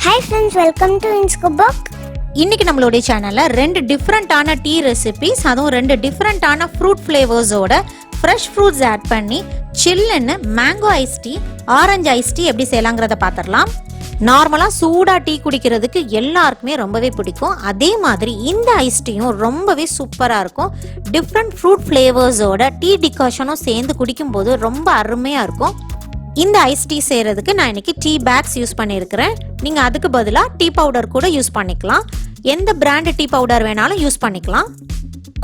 Hi friends, welcome to veenscookbook. இன்னைக்கு நம்மளோட சேனல்ல ரெண்டு டிஃபரண்டான டீ ரெசிபிஸ், அதுவும் ரெண்டு டிஃபரண்டான ஃப்ரூட் ஃப்ளேவர்ஸோட ஃப்ரெஷ் ஃப்ரூட்ஸ் ஆட் பண்ணி சில்லுன்னு mango ice tea, orange ice tea எப்படி செய்யலாங்கிறத பார்த்துடலாம். நார்மலாக சூடாக டீ குடிக்கிறதுக்கு எல்லாருக்குமே ரொம்பவே பிடிக்கும். அதே மாதிரி இந்த ஐஸ் டீயும் ரொம்பவே சூப்பராக இருக்கும். டிஃப்ரெண்ட் ஃப்ரூட் ஃப்ளேவர்ஸோட டீ டிகாஷனும் சேர்ந்து குடிக்கும்போது ரொம்ப அருமையாக இருக்கும். இந்த ஐஸ் டீ செய்கிறதுக்கு நான் இன்னைக்கு டீ பேக்ஸ் யூஸ் பண்ணியிருக்கிறேன். நீங்கள் அதுக்கு பதிலாக டீ பவுடர் கூட யூஸ் பண்ணிக்கலாம். எந்த பிராண்டு டீ பவுடர் வேணாலும் யூஸ் பண்ணிக்கலாம்.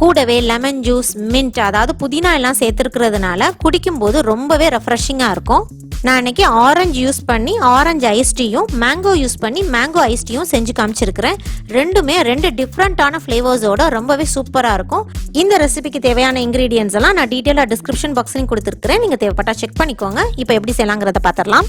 கூடவே லெமன் ஜூஸ், மின்ட், அதாவது புதினா எல்லாம் சேர்த்துருக்கிறதுனால குடிக்கும்போது ரொம்பவே ரெஃப்ரெஷிங்காக இருக்கும். நான் இன்னைக்கு ஆரஞ்சு யூஸ் பண்ணி ஆரஞ்சு ஐஸ் டீயும், மேங்கோ யூஸ் பண்ணி மேங்கோ ஐஸ் டீயும் செஞ்சு காமிச்சிருக்கிறேன். ரெண்டுமே ரெண்டு டிஃப்ரெண்டான ஃப்ளேவர்ஸோட ரொம்பவே சூப்பராக இருக்கும். இந்த ரெசிபிக்கு தேவையான இன்கிரீடியன்ஸ் எல்லாம் நான் டீட்டெயிலாக டிஸ்கிரிப்ஷன் பாக்ஸ்லையும் கொடுத்துருக்கிறேன். நீங்கள் தேவைப்பட்டா செக் பண்ணிக்கோங்க. இப்போ எப்படி செய்யலாங்கிறத பார்த்துடலாம்.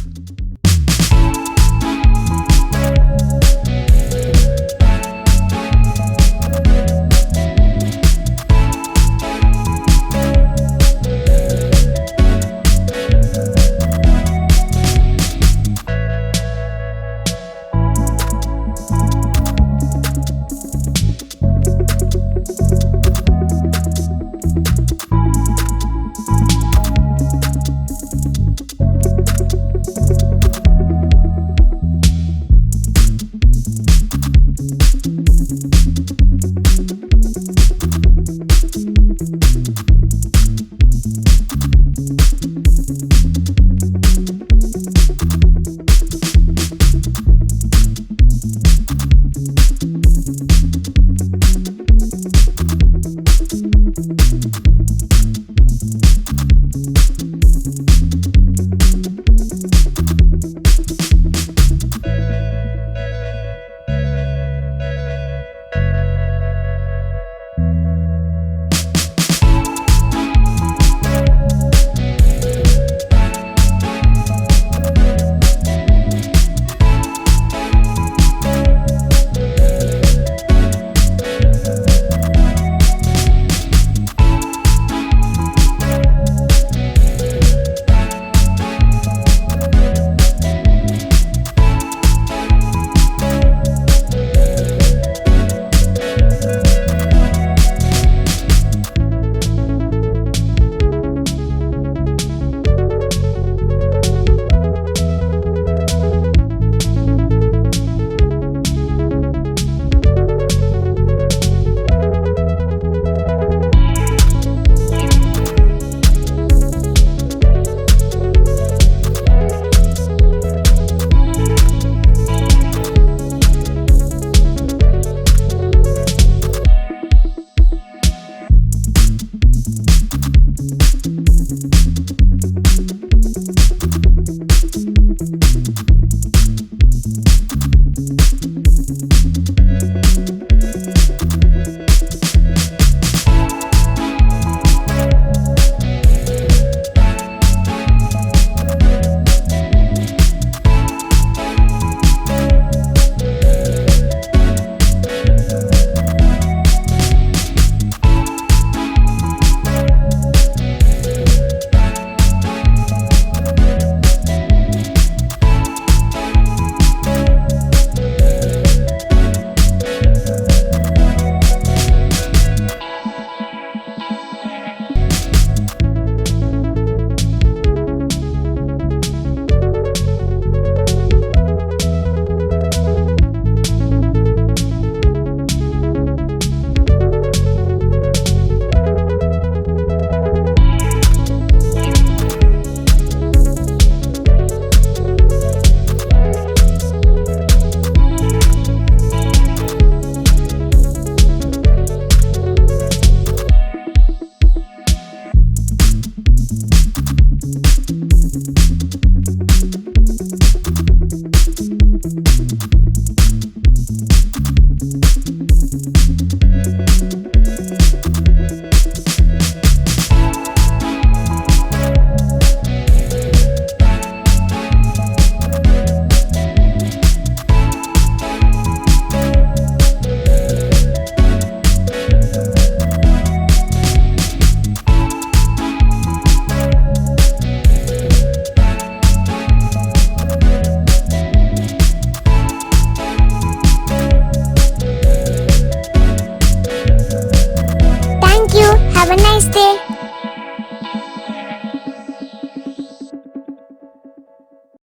Have a nice day.